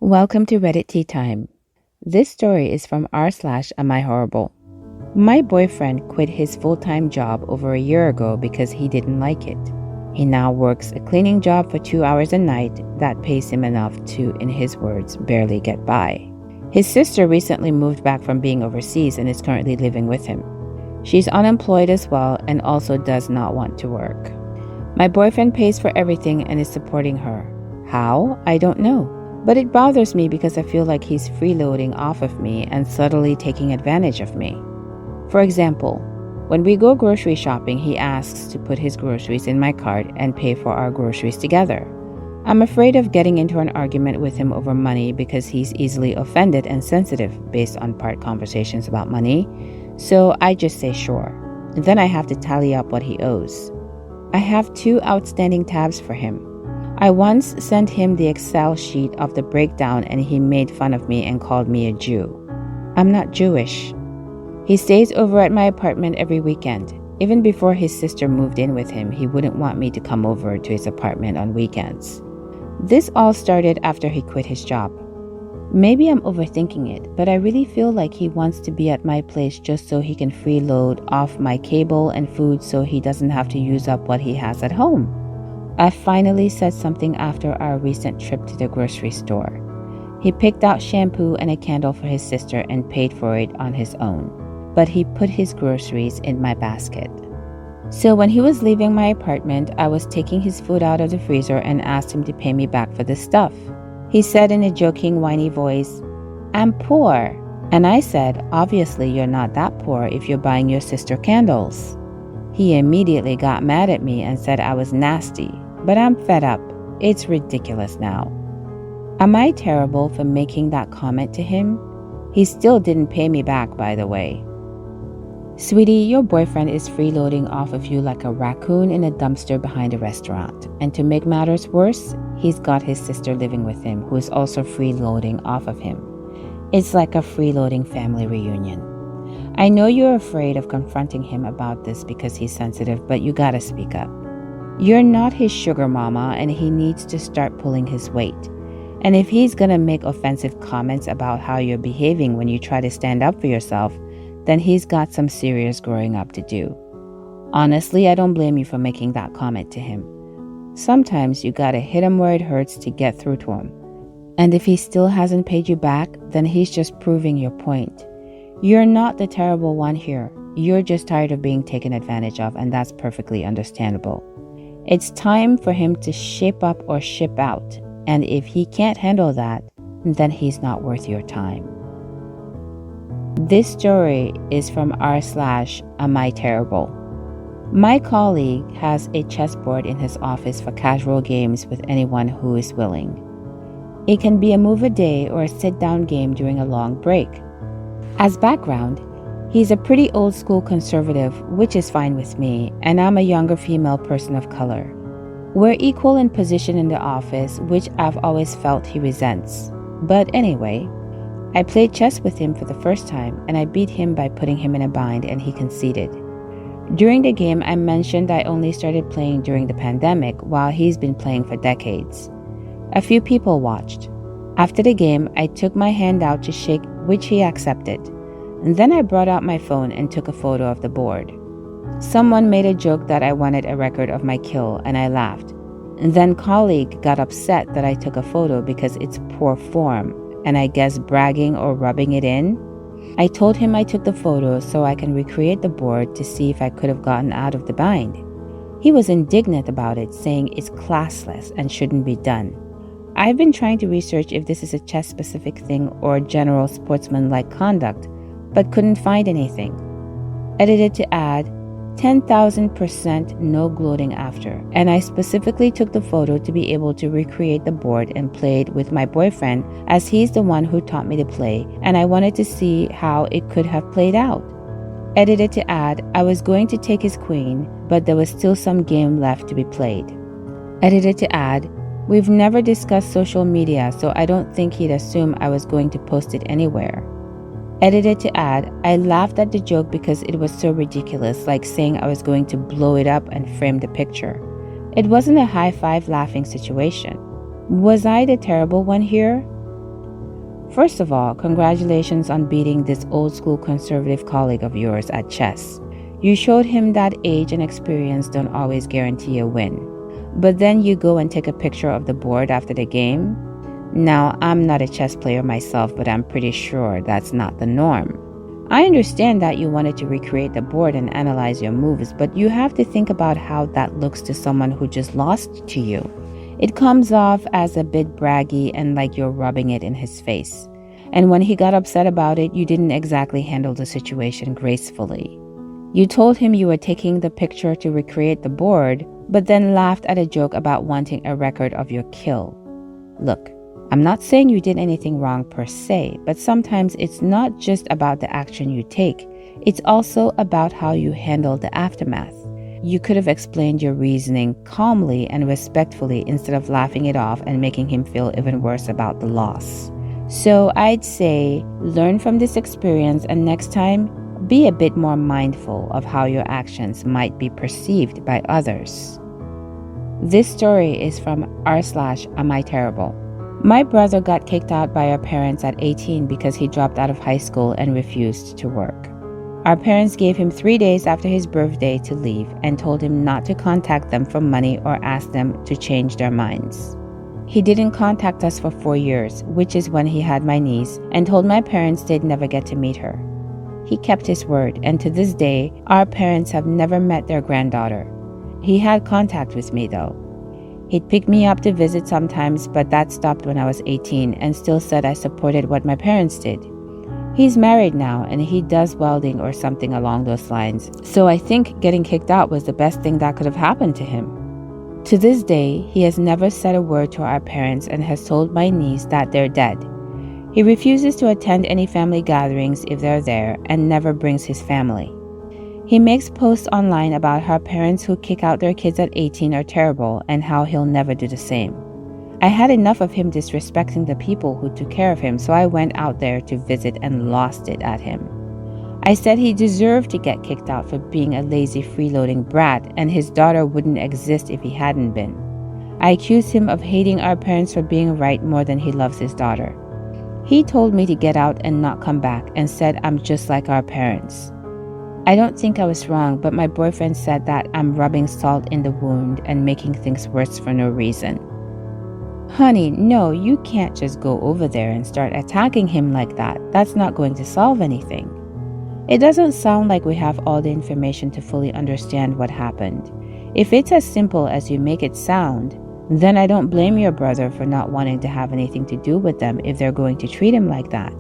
Welcome to Reddit Tea Time. This story is from r/Am I Horrible. My boyfriend quit his full-time job over a year ago because he didn't like it. He now works a cleaning job for 2 hours a night that pays him enough to, in his words, barely get by. His sister recently moved back from being overseas and is currently living with him. She's unemployed as well and also does not want to work. My boyfriend pays for everything and is supporting her. How? I don't know. But it bothers me because I feel like he's freeloading off of me and subtly taking advantage of me. For example, when we go grocery shopping, he asks to put his groceries in my cart and pay for our groceries together. I'm afraid of getting into an argument with him over money because he's easily offended and sensitive based on part conversations about money, so I just say sure. And then I have to tally up what he owes. I have 2 outstanding tabs for him. I once sent him the Excel sheet of the breakdown and he made fun of me and called me a Jew. I'm not Jewish. He stays over at my apartment every weekend. Even before his sister moved in with him, he wouldn't want me to come over to his apartment on weekends. This all started after he quit his job. Maybe I'm overthinking it, but I really feel like he wants to be at my place just so he can freeload off my cable and food so he doesn't have to use up what he has at home. I finally said something after our recent trip to the grocery store. He picked out shampoo and a candle for his sister and paid for it on his own, but he put his groceries in my basket. So when he was leaving my apartment, I was taking his food out of the freezer and asked him to pay me back for the stuff. He said in a joking, whiny voice, "I'm poor." And I said, "Obviously you're not that poor if you're buying your sister candles." He immediately got mad at me and said I was nasty, but I'm fed up. It's ridiculous now. Am I terrible for making that comment to him? He still didn't pay me back, by the way. Sweetie, your boyfriend is freeloading off of you like a raccoon in a dumpster behind a restaurant. And to make matters worse, he's got his sister living with him who is also freeloading off of him. It's like a freeloading family reunion. I know you're afraid of confronting him about this because he's sensitive, but you gotta speak up. You're not his sugar mama and he needs to start pulling his weight. And if he's gonna make offensive comments about how you're behaving when you try to stand up for yourself, then he's got some serious growing up to do. Honestly, I don't blame you for making that comment to him. Sometimes you gotta hit him where it hurts to get through to him. And if he still hasn't paid you back, then he's just proving your point. You're not the terrible one here. You're just tired of being taken advantage of, and that's perfectly understandable. It's time for him to shape up or ship out, and if he can't handle that, then he's not worth your time. This story is from r/Am I Terrible. My colleague has a chessboard in his office for casual games with anyone who is willing. It can be a move a day or a sit-down game during a long break. As background, he's a pretty old school conservative, which is fine with me, and I'm a younger female person of color. We're equal in position in the office, which I've always felt he resents. But anyway, I played chess with him for the first time, and I beat him by putting him in a bind, and he conceded. During the game, I mentioned I only started playing during the pandemic, while he's been playing for decades. A few people watched. After the game, I took my hand out to shake, which he accepted. And then I brought out my phone and took a photo of the board. Someone made a joke that I wanted a record of my kill, and I laughed. And then colleague got upset that I took a photo because it's poor form, and I guess bragging or rubbing it in. I told him I took the photo so I can recreate the board to see if I could have gotten out of the bind. He was indignant about it, saying it's classless and shouldn't be done. I've been trying to research if this is a chess-specific thing or general sportsman-like conduct, but couldn't find anything. Edited to add, 10,000% no gloating after, and I specifically took the photo to be able to recreate the board and played with my boyfriend as he's the one who taught me to play, and I wanted to see how it could have played out. Edited to add, I was going to take his queen, but there was still some game left to be played. Edited to add, we've never discussed social media, so I don't think he'd assume I was going to post it anywhere. Edited to add, I laughed at the joke because it was so ridiculous, like saying I was going to blow it up and frame the picture. It wasn't a high-five laughing situation. Was I the terrible one here? First of all, congratulations on beating this old school conservative colleague of yours at chess. You showed him that age and experience don't always guarantee a win. But then you go and take a picture of the board after the game? Now, I'm not a chess player myself, but I'm pretty sure that's not the norm. I understand that you wanted to recreate the board and analyze your moves, but you have to think about how that looks to someone who just lost to you. It comes off as a bit braggy and like you're rubbing it in his face. And when he got upset about it, you didn't exactly handle the situation gracefully. You told him you were taking the picture to recreate the board, but then laughed at a joke about wanting a record of your kill. Look, I'm not saying you did anything wrong per se, but sometimes it's not just about the action you take. It's also about how you handle the aftermath. You could have explained your reasoning calmly and respectfully instead of laughing it off and making him feel even worse about the loss. So I'd say learn from this experience, and next time, be a bit more mindful of how your actions might be perceived by others. This story is from r/amiterrible. My brother got kicked out by our parents at 18 because he dropped out of high school and refused to work. Our parents gave him 3 days after his birthday to leave and told him not to contact them for money or ask them to change their minds. He didn't contact us for 4 years, which is when he had my niece, and told my parents they'd never get to meet her. He kept his word, and to this day, our parents have never met their granddaughter. He had contact with me though. He'd pick me up to visit sometimes, but that stopped when I was 18 and still said I supported what my parents did. He's married now and he does welding or something along those lines, so I think getting kicked out was the best thing that could have happened to him. To this day, he has never said a word to our parents and has told my niece that they're dead. He refuses to attend any family gatherings if they're there and never brings his family. He makes posts online about how parents who kick out their kids at 18 are terrible and how he'll never do the same. I had enough of him disrespecting the people who took care of him, so I went out there to visit and lost it at him. I said he deserved to get kicked out for being a lazy freeloading brat, and his daughter wouldn't exist if he hadn't been. I accused him of hating our parents for being right more than he loves his daughter. He told me to get out and not come back and said I'm just like our parents. I don't think I was wrong, but my boyfriend said that I'm rubbing salt in the wound and making things worse for no reason. Honey, no, you can't just go over there and start attacking him like that. That's not going to solve anything. It doesn't sound like we have all the information to fully understand what happened. If it's as simple as you make it sound, then I don't blame your brother for not wanting to have anything to do with them if they're going to treat him like that.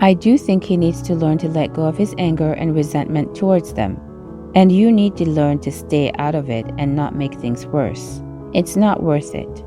I do think he needs to learn to let go of his anger and resentment towards them. And you need to learn to stay out of it and not make things worse. It's not worth it.